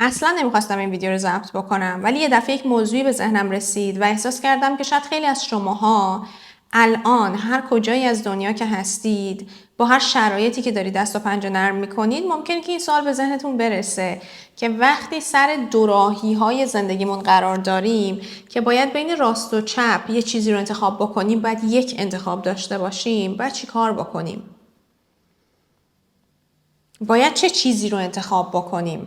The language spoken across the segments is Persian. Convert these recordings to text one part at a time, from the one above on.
اصلا نمیخواستم این ویدیو رو ضبط بکنم، ولی یه دفعه یک موضوعی به ذهنم رسید و احساس کردم که شاید خیلی از شماها الان هر کجایی از دنیا که هستید، با هر شرایطی که دارید دست و پنجه نرم میکنید، ممکنه که این سوال به ذهنتون برسه که وقتی سر دوراهی های زندگیمون قرار داریم که باید بین راست و چپ یه چیزی رو انتخاب بکنیم، باید یک انتخاب داشته باشیم، باید چی کار بکنیم؟ باید چه چیزی رو انتخاب بکنیم؟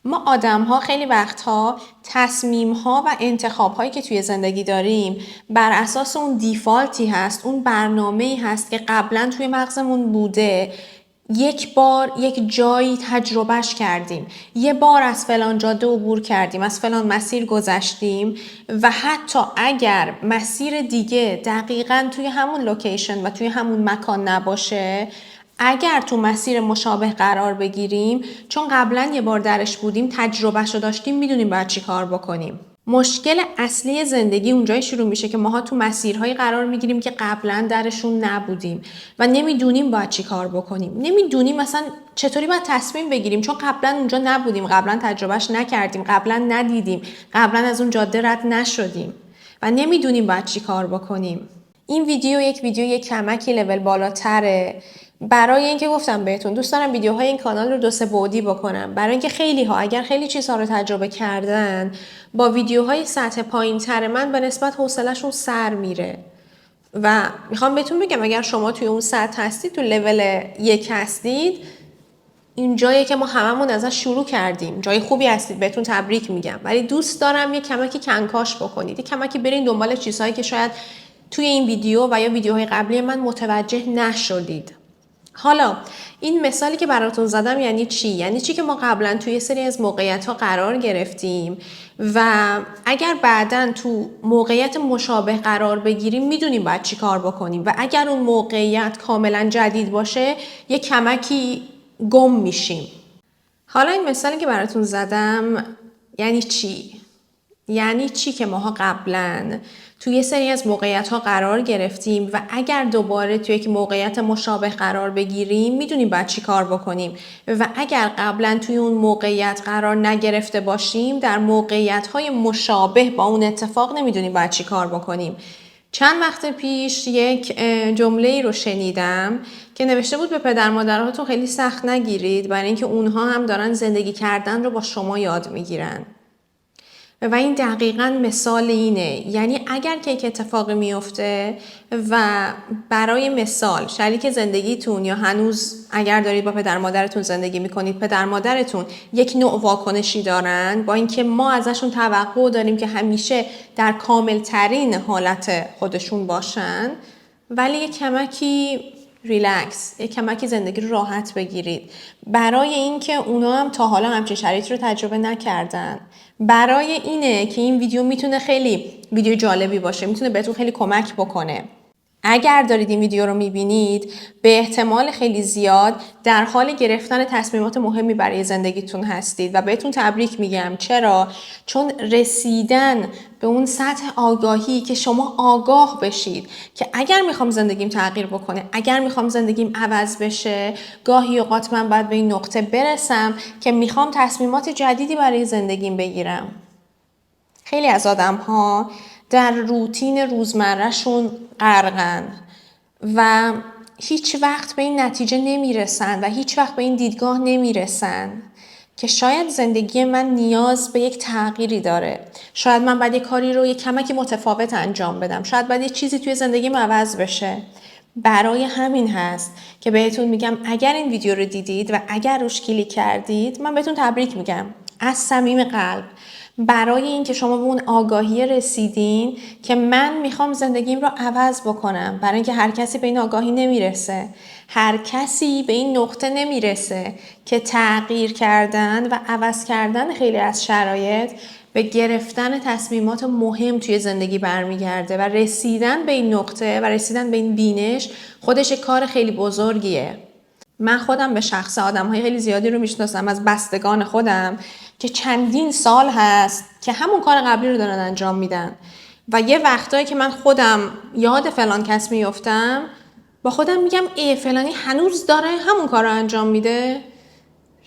ما آدم‌ها خیلی وقتها تصمیم‌ها و انتخاب‌هایی که توی زندگی داریم بر اساس اون دیفالتی هست، اون برنامه‌ای هست که قبلا توی مغزمون بوده، یک بار یک جایی تجربهش کردیم، یه بار از فلان جاده عبور کردیم، از فلان مسیر گذشتیم و حتی اگر مسیر دیگه دقیقاً توی همون لوکیشن و توی همون مکان نباشه، اگر تو مسیر مشابه قرار بگیریم، چون قبلا یه بار درش بودیم، تجربهش رو داشتیم، میدونیم باید چی کار بکنیم. مشکل اصلی زندگی اونجای شروع میشه که ماها تو مسیرهایی قرار میگیریم که قبلا درشون نبودیم و نمیدونیم باید چی کار بکنیم. نمیدونیم مثلا چطوری باید تصمیم بگیریم، چون قبلا اونجا نبودیم، قبلا تجربهش نکردیم، قبلا ندیدیم، قبلا از اون جاده رد نشدیم و نمیدونیم باید چی کار بکنیم. این ویدیو یک کمکی لول بالاتره. برای اینکه گفتم بهتون دوست دارم ویدیوهای این کانال رو 2-3 بعدی بکنم، برای اینکه خیلی ها اگر خیلی چیزها رو تجربه کردن، با ویدیوهای سطح پایین‌تر من به نسبت حوصله‌شون سر میره. و میخوام بهتون بگم اگر شما توی اون سطح هستید، تو لول 1 هستید، این جاییه که ما هممون ازش شروع کردیم، جای خوبی هستید، بهتون تبریک میگم، ولی دوست دارم یه کمکی کنکاش بکنید، یه کمکی برین دنبال چیزهایی که شاید توی این ویدیو و یا ویدیوهای قبلی من متوجه نشدید. حالا این مثالی که براتون زدم یعنی چی؟ یعنی چی که ما قبلا توی سری از موقعیت‌ها قرار گرفتیم و اگر بعداً تو موقعیت مشابه قرار بگیریم، میدونیم باید چی کار بکنیم و اگر اون موقعیت کاملا جدید باشه، یه کمکی گم میشیم. حالا این مثالی که براتون زدم یعنی چی؟ یعنی چی که ماها قبلا توی یه سری از موقعیت‌ها قرار گرفتیم و اگر دوباره توی یک موقعیت مشابه قرار بگیریم، میدونیم باید چی کار بکنیم و اگر قبلا توی اون موقعیت قرار نگرفته باشیم، در موقعیت‌های مشابه با اون اتفاق نمیدونیم باید چی کار بکنیم. چند وقت پیش یک جمله‌ای رو شنیدم که نوشته بود به پدر مادرهاتون خیلی سخت نگیرید، برای اینکه اونها هم دارن زندگی کردن رو با شما یاد میگیرن. و این دقیقاً مثال اینه. یعنی اگر که یک اتفاقی میفته و برای مثال شریک زندگیتون یا هنوز اگر دارید با پدر مادرتون زندگی میکنید، پدر مادرتون یک نوع واکنشی دارن، با اینکه ما ازشون توقع داریم که همیشه در کامل ترین حالت خودشون باشن، ولی یک کمکی ریلکس، یک کمکی زندگی رو راحت بگیرید، برای اینکه اونا هم تا حالا همچین شرایطی رو تجربه نکردن. برای اینه که این ویدیو میتونه خیلی ویدیو جالبی باشه، میتونه بهتون خیلی کمک بکنه. اگر دارید این ویدیو رو میبینید، به احتمال خیلی زیاد در حال گرفتن تصمیمات مهمی برای زندگیتون هستید و بهتون تبریک میگم. چرا؟ چون رسیدن به اون سطح آگاهی که شما آگاه بشید که اگر میخوام زندگیم تغییر بکنه، اگر میخوام زندگیم عوض بشه، گاهی اوقات من باید به این نقطه برسم که میخوام تصمیمات جدیدی برای زندگیم بگیرم. خیلی از آدم‌ها در روتین روزمرهشون غرقن و هیچ وقت به این نتیجه نمیرسن و هیچ وقت به این دیدگاه نمیرسن که شاید زندگی من نیاز به یک تغییری داره، شاید من باید یک کاری رو یک کمکی متفاوت انجام بدم، شاید باید یک چیزی توی زندگیم عوض بشه. برای همین هست که بهتون میگم اگر این ویدیو رو دیدید و اگر روش کلیک کردید، من بهتون تبریک میگم از صمیم قلب، برای این که شما به اون آگاهی رسیدین که من میخوام زندگیم رو عوض بکنم. برای اینکه هر کسی به این آگاهی نمیرسه، هر کسی به این نقطه نمیرسه که تغییر کردن و عوض کردن خیلی از شرایط به گرفتن تصمیمات مهم توی زندگی برمیگرده و رسیدن به این نقطه و رسیدن به این بینش خودش کار خیلی بزرگیه. من خودم به شخص آدم‌های خیلی زیادی رو میشناسم از بستگان خودم که چندین سال هست که همون کار قبلی رو دارن انجام میدن و یه وقتایی که من خودم یاد فلان کس میفتم، با خودم میگم ای فلانی هنوز داره همون کار رو انجام میده.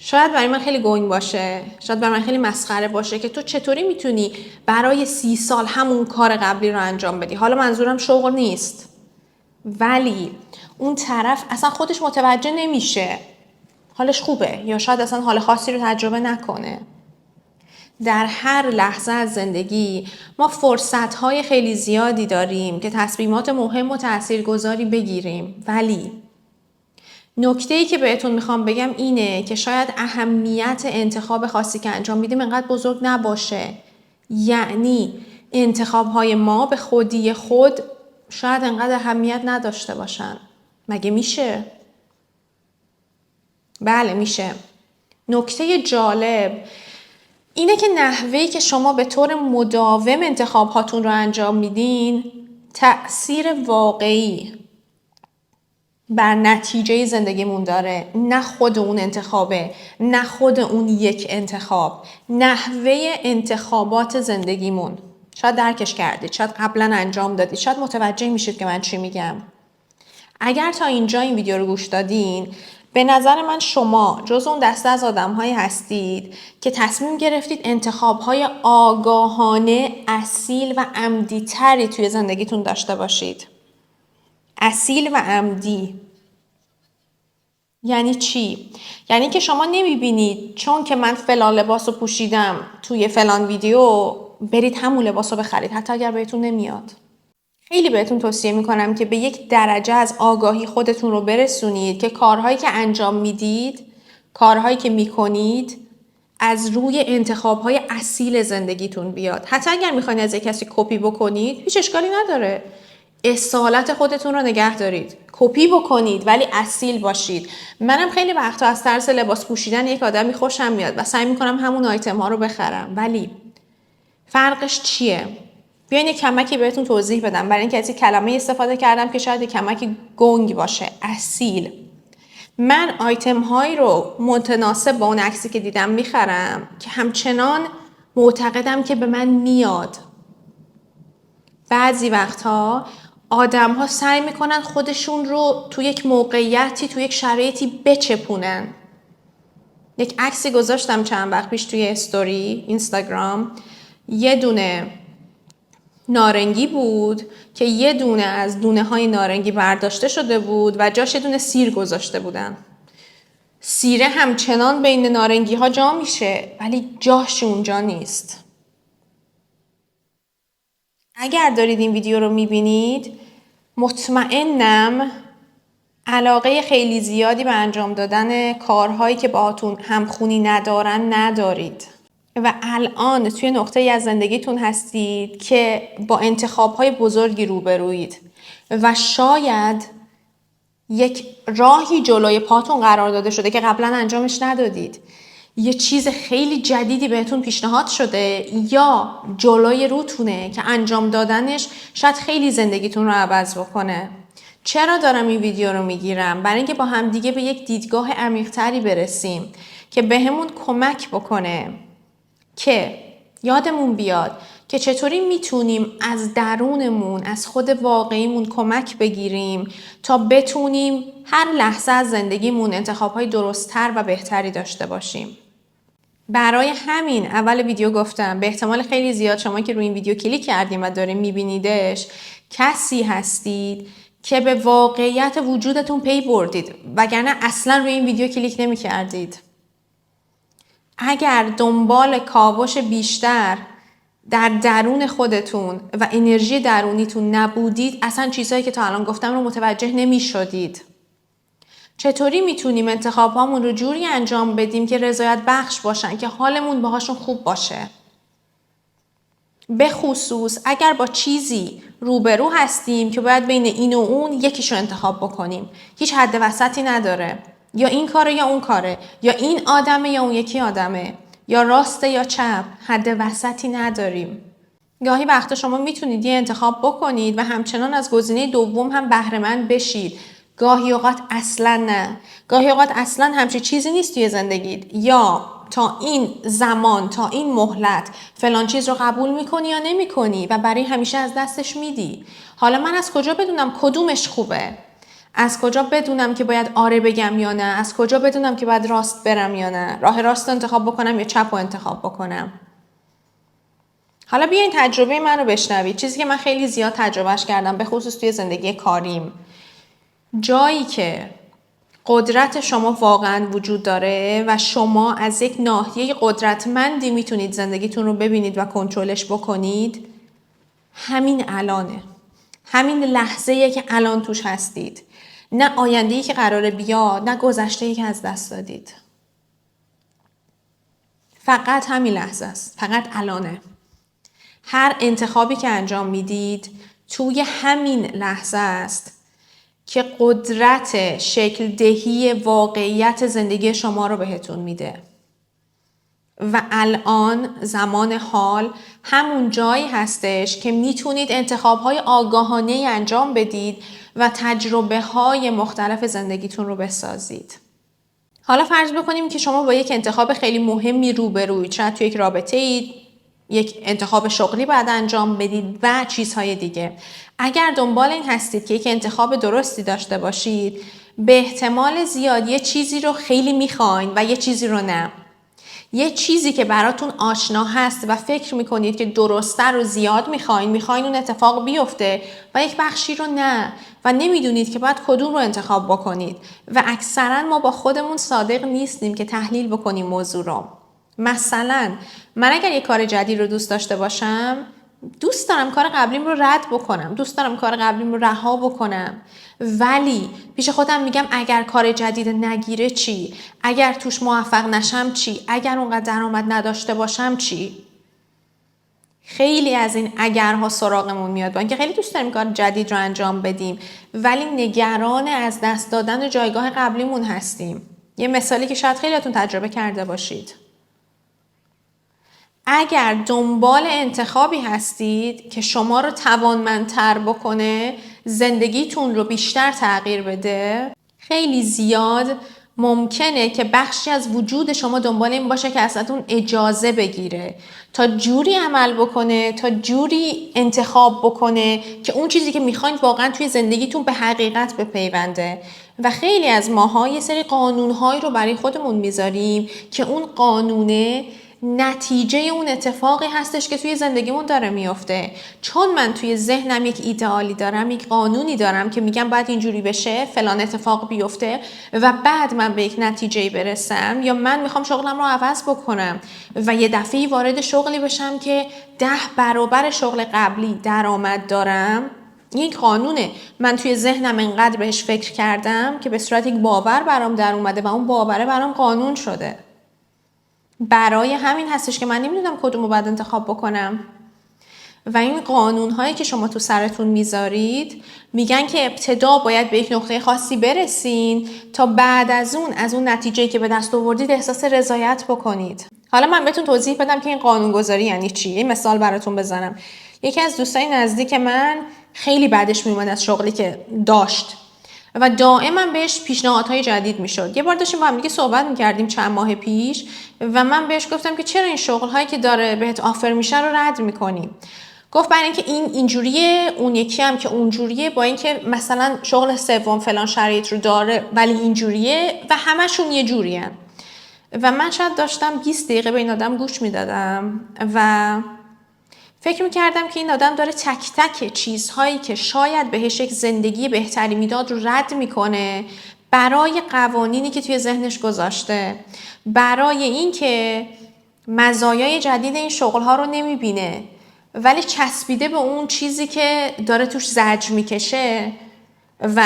شاید برای من خیلی گنگ باشه، شاید برای من خیلی مسخره باشه که تو چطوری میتونی برای 30 سال همون کار قبلی رو انجام بدی. حالا منظورم شغل نیست، ولی اون طرف اصلا خودش متوجه نمیشه حالش خوبه، یا شاید اصلا حال خاصی رو تجربه نکنه. در هر لحظه از زندگی ما فرصت‌های خیلی زیادی داریم که تصمیمات مهم و تاثیرگذاری بگیریم، ولی نکته‌ای که بهتون میخوام بگم اینه که شاید اهمیت انتخاب خاصی که انجام میدیم انقدر بزرگ نباشه. یعنی انتخاب‌های ما به خودی خود شاید انقدر اهمیت نداشته باشن. مگه میشه؟ بله میشه. نکته جالب اینه که نحوهی که شما به طور مداوم انتخاباتون رو انجام میدین تأثیر واقعی بر نتیجه زندگیمون داره. نه خود اون انتخابه، نه خود اون یک انتخاب، نحوه انتخابات زندگیمون. شاید درکش کردید، شاید قبلا انجام دادید، شاید متوجه میشید که من چی میگم. اگر تا اینجا این ویدیو رو گوش دادین، به نظر من شما جز اون دسته از آدم‌هایی هستید که تصمیم گرفتید انتخاب‌های آگاهانه، اصیل و عمدی تری توی زندگیتون داشته باشید. اصیل و عمدی یعنی چی؟ یعنی که شما نمیبینید چون که من فلان لباس رو پوشیدم توی فلان ویدیو برید همون لباس رو بخرید، حتی اگر بهتون نمیاد. خیلی بهتون توصیه میکنم که به یک درجه از آگاهی خودتون رو برسونید که کارهایی که انجام میدید، کارهایی که میکنید از روی انتخابهای اصیل زندگیتون بیاد. حتی اگر میخواین از یک کسی کپی بکنید هیچ اشکالی نداره. اصالت خودتون رو نگه دارید. کپی بکنید ولی اصیل باشید. منم خیلی وقتا از طرز لباس پوشیدن یک آدمی خوشم میاد و سعی میکنم همون آیتم ها رو بخرم، ولی فرقش چیه؟ بیاین یک کمکی بهتون توضیح بدم. برای اینکه از این کلمه استفاده کردم که شاید یک کمکی گنگ باشه. اصیل. من آیتم هایی رو متناسب با اون عکسی که دیدم میخرم که همچنان معتقدم که به من میاد. بعضی وقتها آدم ها سعی میکنن خودشون رو تو یک موقعیتی، تو یک شرایطی بچپونن. یک عکسی گذاشتم چند وقت پیش توی استوری اینستاگرام، یه دونه نارنگی بود که یه دونه از دونه های نارنگی برداشته شده بود و جاش یه دونه سیر گذاشته بودن. سیره همچنان بین نارنگی ها جا میشه ولی جاش اونجا نیست. اگر دارید این ویدیو رو میبینید مطمئنم علاقه خیلی زیادی به انجام دادن کارهایی که باهاتون همخونی ندارن ندارید و الان توی نقطه‌ای از زندگیتون هستید که با انتخاب‌های بزرگی روبرویید و شاید یک راهی جلوی پاتون قرار داده شده که قبلا انجامش ندادید. یه چیز خیلی جدیدی بهتون پیشنهاد شده یا جلوی روتونه که انجام دادنش شاید خیلی زندگیتون رو عوض بکنه. چرا دارم این ویدیو رو میگیرم؟ برای اینکه با هم دیگه به یک دیدگاه عمیق‌تری برسیم که بهمون کمک بکنه که یادمون بیاد که چطوری میتونیم از درونمون، از خود واقعیمون کمک بگیریم تا بتونیم هر لحظه از زندگیمون انتخاب‌های درست‌تر و بهتری داشته باشیم. برای همین اول ویدیو گفتم به احتمال خیلی زیاد شما که روی این ویدیو کلیک کردیم و داریم میبینیدش کسی هستید که به واقعیت وجودتون پی بردید وگرنه اصلا روی این ویدیو کلیک نمی کردید. اگر دنبال کاوش بیشتر در درون خودتون و انرژی درونیتون نبودید اصلا چیزهایی که تا الان گفتم رو متوجه نمی شدید. چطوری میتونیم انتخابامون رو جوری انجام بدیم که رضایت بخش باشن که حالمون باهاشون خوب باشه؟ به خصوص اگر با چیزی روبرو هستیم که باید بین این و اون یکیشو انتخاب بکنیم. هیچ حد وسطی نداره. یا این کاره یا اون کاره. یا این آدمه یا اون یکی آدمه. یا راسته یا چپ. حد وسطی نداریم. گاهی وقتا شما میتونید یه انتخاب بکنید و همچنان از گزینه دوم هم بهره‌مند بشید. گاهی اوقات اصلا نه. گاهی اوقات اصلا همچین چیزی نیست توی زندگیت. یا تا این زمان، تا این مهلت فلان چیز رو قبول میکنی یا نمیکنی و برای همیشه از دستش میدی. حالا من از کجا بدونم کدومش خوبه؟ از کجا بدونم که باید آره بگم یا نه؟ از کجا بدونم که باید راست برم یا نه؟ راه راست رو انتخاب بکنم یا چپ رو انتخاب بکنم؟ حالا بیاین تجربه من رو بشنوید. چیزی که من خیلی زیاد تجربهش کردم، به خصوص توی زندگی کاریم. جایی که قدرت شما واقعا وجود داره و شما از یک ناحیه قدرتمندی میتونید زندگیتون رو ببینید و کنترلش بکنید، همین الانه. همین لحظه‌ایه که الان توش هستید. نه آینده‌ای که قراره بیاد، نه گذشته‌ای که از دست دادید. فقط همین لحظه است. فقط الانه. هر انتخابی که انجام میدید توی همین لحظه است که قدرت شکل دهی واقعیت زندگی شما رو بهتون میده. و الان زمان حال همون جایی هستش که میتونید انتخاب‌های آگاهانه انجام بدید و تجربه‌های مختلف زندگیتون رو بسازید. حالا فرض بکنیم که شما با یک انتخاب خیلی مهمی روبروید، شاید توی یک رابطه اید، یک انتخاب شغلی باید انجام بدید و چیزهای دیگه. اگر دنبال این هستید که یک انتخاب درستی داشته باشید، به احتمال زیاد یه چیزی رو خیلی میخواین و یه چیزی رو نه. یه چیزی که براتون آشنا هست و فکر میکنید که درسته رو زیاد میخواین اون اتفاق بیفته و یک بخشی رو نه و نمیدونید که باید کدوم رو انتخاب بکنید و اکثرا ما با خودمون صادق نیستیم که تحلیل بکنیم موضوع رو. مثلا من اگر یک کار جدید رو دوست داشته باشم، دوست دارم کار قبلیم رو رد بکنم، دوست دارم کار قبلیم رو رها بکنم، ولی پیش خودم میگم اگر کار جدید نگیره چی؟ اگر توش موفق نشم چی؟ اگر اونقدر درآمد نداشته باشم چی؟ خیلی از این اگرها سراغمون میاد با اینکه خیلی دوست داریم کار جدید رو انجام بدیم، ولی نگران از دست دادن جایگاه قبلیمون هستیم. یه مثالی که شاید خیلیاتون تجربه کرده باشید. اگر دنبال انتخابی هستید که شما رو توانمندتر بکنه، زندگیتون رو بیشتر تغییر بده، خیلی زیاد ممکنه که بخشی از وجود شما دنبال این باشه که ازتون اجازه بگیره تا جوری عمل بکنه، تا جوری انتخاب بکنه که اون چیزی که میخواین واقعا توی زندگیتون به حقیقت بپیونده. و خیلی از ماها یه سری قانونهایی رو برای خودمون میذاریم که اون قانونه نتیجه اون اتفاقی هستش که توی زندگیمون داره میفته. چون من توی ذهنم یک ایدئالی دارم، یک قانونی دارم که میگم باید اینجوری بشه، فلان اتفاق بیفته و بعد من به یک نتیجه برسم، یا من میخوام شغلم رو عوض بکنم و یه دفعه وارد شغلی بشم که 10 برابر شغل قبلی درآمد دارم. این قانونه. من توی ذهنم انقدر بهش فکر کردم که به صورت یک باور برام در اومده و اون باوره برام قانون شده. برای همین هستش که من نمیدونم کدومو باید انتخاب بکنم. و این قانون هایی که شما تو سرتون میذارید میگن که ابتدا باید به یک نقطه خاصی برسین تا بعد از اون نتیجه‌ای که به دست آوردید احساس رضایت بکنید. حالا من بهتون توضیح بدم که این قانون گذاری یعنی چی. یه مثال براتون بزنم. یکی از دوستای نزدیک من خیلی بعدش میومد از شغلی که داشت و دائما بهش پیشنهادهای جدید میشد. یه بار داشتیم با هم دیگه صحبت میکردیم چند ماه پیش و من بهش گفتم که چرا این شغل‌هایی که داره بهت آفر میشه رو رد میکنی؟ گفت برای اینکه این اینجوریه، اون یکی هم که اونجوریه، با اینکه مثلا شغل سوم فلان شرایط رو داره ولی اینجوریه و همشون یه جورین. و من شاید داشتم 20 دقیقه به این آدم گوش میدادم و فکر میکردم که این آدم داره تک تک چیزهایی که شاید بهش یک زندگی بهتری میداد رو رد میکنه برای قوانینی که توی ذهنش گذاشته، برای این که مزایای جدید این شغلها رو نمیبینه ولی چسبیده به اون چیزی که داره توش زجر میکشه و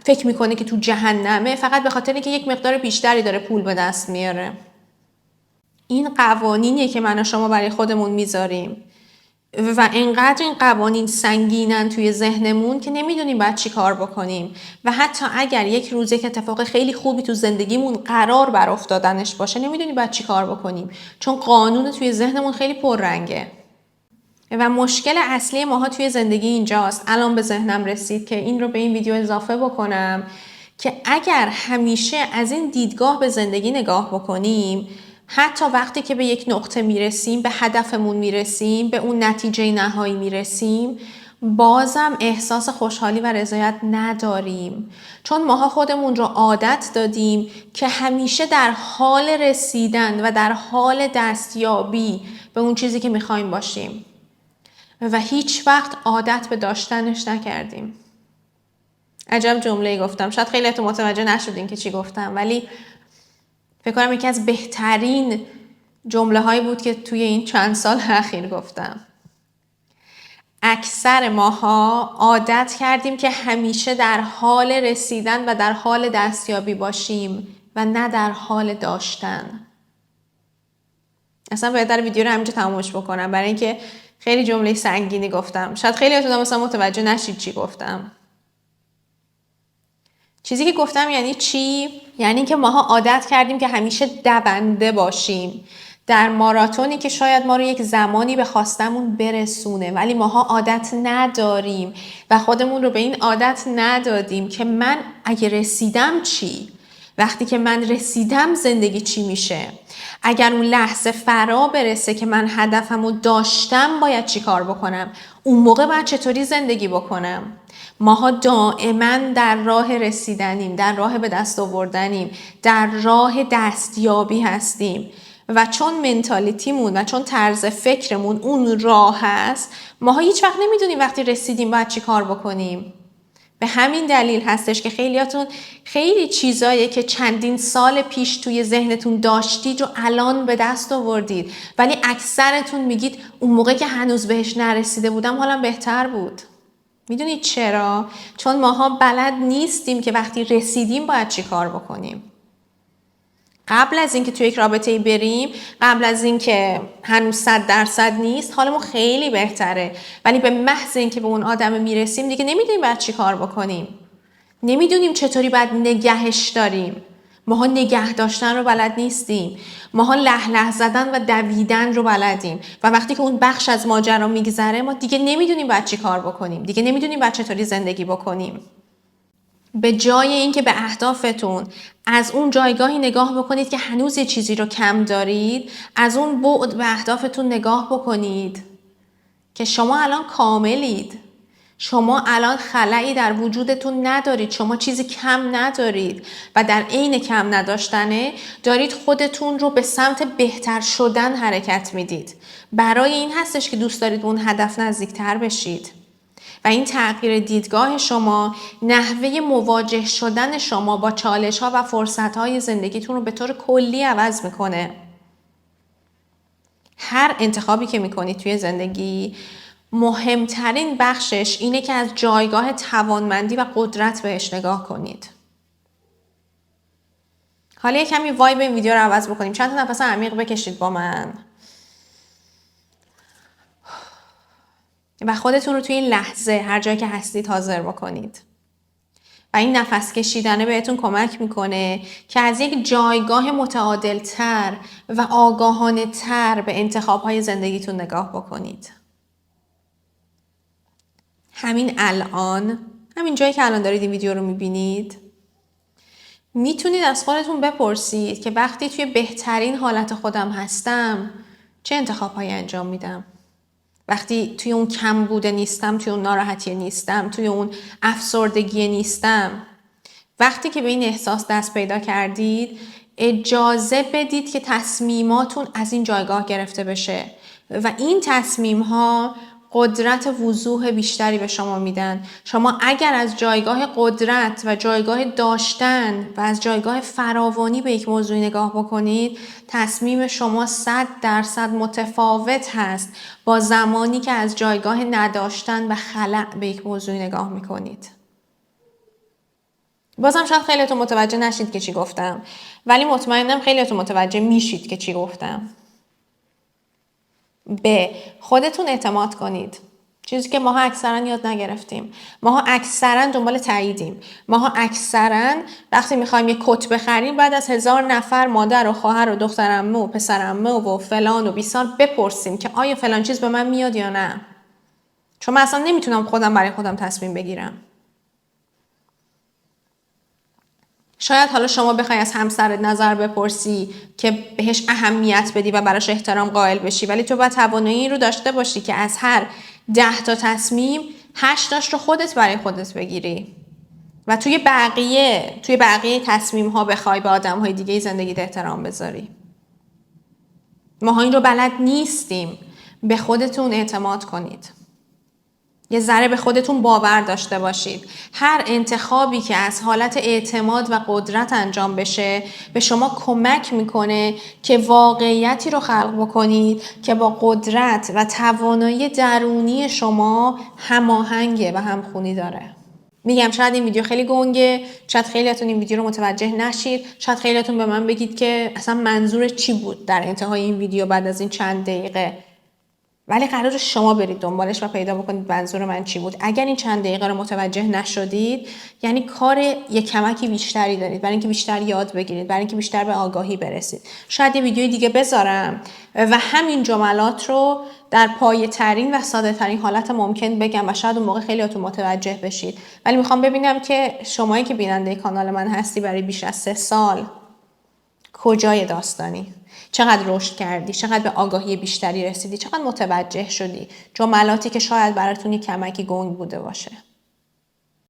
فکر میکنه که تو جهنمه، فقط به خاطر اینکه یک مقدار بیشتری داره پول به دست میاره. این قوانینیه که من و شما برای خودمون میذاریم و اینقدر این قوانین سنگینن توی ذهنمون که نمیدونیم باید چی کار بکنیم و حتی اگر یک روز یک اتفاق خیلی خوبی تو زندگیمون قرار بر افتادنش باشه نمیدونیم باید چی کار بکنیم، چون قانون توی ذهنمون خیلی پررنگه. و مشکل اصلی ماها توی زندگی اینجاست. الان به ذهنم رسید که این رو به این ویدیو اضافه بکنم که اگر همیشه از این دیدگاه به زندگی نگاه بکنیم، حتی وقتی که به یک نقطه میرسیم، به هدفمون میرسیم، به اون نتیجه نهایی میرسیم، بازم احساس خوشحالی و رضایت نداریم، چون ماها خودمون رو عادت دادیم که همیشه در حال رسیدن و در حال دستیابی به اون چیزی که میخوایم باشیم و هیچ وقت عادت به داشتنش نکردیم. عجب جمله‌ای گفتم. شاید خیلیاتون متوجه نشدین که چی گفتم، ولی فکر کنم یکی از بهترین جمله هایی بود که توی این چند سال اخیر گفتم. اکثر ماها عادت کردیم که همیشه در حال رسیدن و در حال دستیابی باشیم و نه در حال داشتن. اصلا بهتر ویدیو رو همینجا تمومش بکنم برای اینکه خیلی جمله سنگینی گفتم. شاید خیلی هاتون مثلا متوجه نشید چی گفتم. چیزی که گفتم یعنی چی؟ یعنی که ماها عادت کردیم که همیشه دونده باشیم در ماراتونی که شاید ما رو یک زمانی به خواستمون برسونه، ولی ماها عادت نداریم و خودمون رو به این عادت ندادیم که من اگه رسیدم چی؟ وقتی که من رسیدم زندگی چی میشه؟ اگر اون لحظه فرا برسه که من هدفمو داشتم باید چی کار بکنم؟ اون موقع باید چطوری زندگی بکنم؟ ماها دائما در راه رسیدنیم، در راه به دست آوردنیم، در راه دستیابی هستیم و چون منتالیتیمون و چون طرز فکرمون اون راه هست، ماها هیچ وقت نمیدونیم وقتی رسیدیم باید چی کار بکنیم. به همین دلیل هستش که خیلیاتون خیلی چیزاییه که چندین سال پیش توی ذهنتون داشتید و الان به دست آوردید، ولی اکثرتون میگید اون موقع که هنوز بهش نرسیده بودم حالم بهتر بود. میدونید چرا؟ چون ماها بلد نیستیم که وقتی رسیدیم باید چی کار بکنیم. قبل از اینکه توی یک رابطه‌ای بریم، قبل از اینکه هنوز 100% نیست، حالمون خیلی بهتره، ولی به محض اینکه به اون آدم میرسیم دیگه نمیدونیم باید چی کار بکنیم. نمیدونیم چطوری باید نگهش داریم. ماها نگه داشتن رو بلد نیستیم. ماها له زدن و دویدن رو بلدیم و وقتی که اون بخش از ماجرا میگذره ما دیگه نمیدونیم باید چی کار بکنیم. دیگه نمیدونیم باید چطوری زندگی بکنیم. به جای اینکه به اهدافتون از اون جایگاهی نگاه بکنید که هنوز یه چیزی رو کم دارید، از اون بعد به اهدافتون نگاه بکنید که شما الان کاملید. شما الان خلایی در وجودتون ندارید، شما چیزی کم ندارید و در عین کم نداشتنه دارید خودتون رو به سمت بهتر شدن حرکت میدید. برای این هستش که دوست دارید به اون هدف نزدیکتر بشید و این تغییر دیدگاه شما نحوه مواجه شدن شما با چالش ها و فرصت های زندگیتون رو به طور کلی عوض میکنه. هر انتخابی که میکنید توی زندگی مهمترین بخشش اینه که از جایگاه توانمندی و قدرت بهش نگاه کنید. حالا یه کمی وایب این ویدیو رو عوض بکنیم. چند تا نفس عمیق بکشید با من و خودتون رو توی این لحظه هر جایی که هستید حاضر بکنید. و این نفس کشیدنه بهتون کمک میکنه که از یک جایگاه متعادلتر و آگاهانه تر به انتخابهای زندگیتون نگاه بکنید. همین الان، همین جایی که الان دارید این ویدیو رو میبینید، میتونید از خودتون بپرسید که وقتی توی بهترین حالت خودم هستم چه انتخابهایی انجام میدم؟ وقتی توی اون کم بوده نیستم، توی اون ناراحتی نیستم، توی اون افسردگی نیستم، وقتی که به این احساس دست پیدا کردید اجازه بدید که تصمیماتون از این جایگاه گرفته بشه و این تصمیم‌ها قدرت وضوح بیشتری به شما میدن. شما اگر از جایگاه قدرت و جایگاه داشتن و از جایگاه فراوانی به یک موضوع نگاه بکنید، تصمیم شما 100% متفاوت هست با زمانی که از جایگاه نداشتن و خلأ به یک موضوع نگاه میکنید. بازم شاید خیلیتون متوجه نشید که چی گفتم، ولی مطمئنم خیلیتون متوجه میشید که چی گفتم. به خودتون اعتماد کنید. چیزی که ماها اکثرا یاد نگرفتیم. ماها اکثرا دنبال تاییدیم. ماها اکثرا وقتی میخوایم یه کت بخریم بعد از 1000 نفر مادر و خواهر و دخترعمه و پسرعمه و فلان و بیسار بپرسیم که آیا فلان چیز به من میاد یا نه. چون من اصلا نمیتونم خودم برای خودم تصمیم بگیرم. شاید حالا شما بخوای از همسرت نظر بپرسی که بهش اهمیت بدی و براش احترام قائل بشی، ولی تو باید توانایی رو داشته باشی که از هر 10 تا تصمیم 8 تاش رو خودت برای خودت بگیری و توی بقیه تصمیم ها بخوای به آدم های دیگه زندگیت احترام بذاری. ماها این رو بلد نیستیم. به خودتون اعتماد کنید. یه ذره به خودتون باور داشته باشید. هر انتخابی که از حالت اعتماد و قدرت انجام بشه به شما کمک میکنه که واقعیتی رو خلق بکنید که با قدرت و توانایی درونی شما هماهنگه و همخونی داره. میگم شاید این ویدیو خیلی گنگه، شاید خیلیاتون این ویدیو رو متوجه نشید، شاید خیلیاتون به من بگید که اصلا منظور چی بود در انتهای این ویدیو بعد از این چند دقیقه، ولی قراره شما برید دنبالش و پیدا بکنید منظور من چی بود. اگر این چند دقیقه رو متوجه نشدید یعنی کار یک کمکی بیشتری دارید برای اینکه بیشتر یاد بگیرید، برای اینکه بیشتر به آگاهی برسید. شاید یه ویدیوی دیگه بذارم و همین جملات رو در پایه ترین و ساده ترین حالت ممکن بگم و شاید اون موقع خیلیاتون متوجه بشید. ولی میخوام ببینم که شمایی که بیننده کانال من هستی برای بیش از 3 سال کجای داستانی؟ چقدر رشد کردی؟ چقدر به آگاهی بیشتری رسیدی؟ چقدر متوجه شدی؟ جملاتی که شاید براتون یک کمکی گنگ بوده باشه.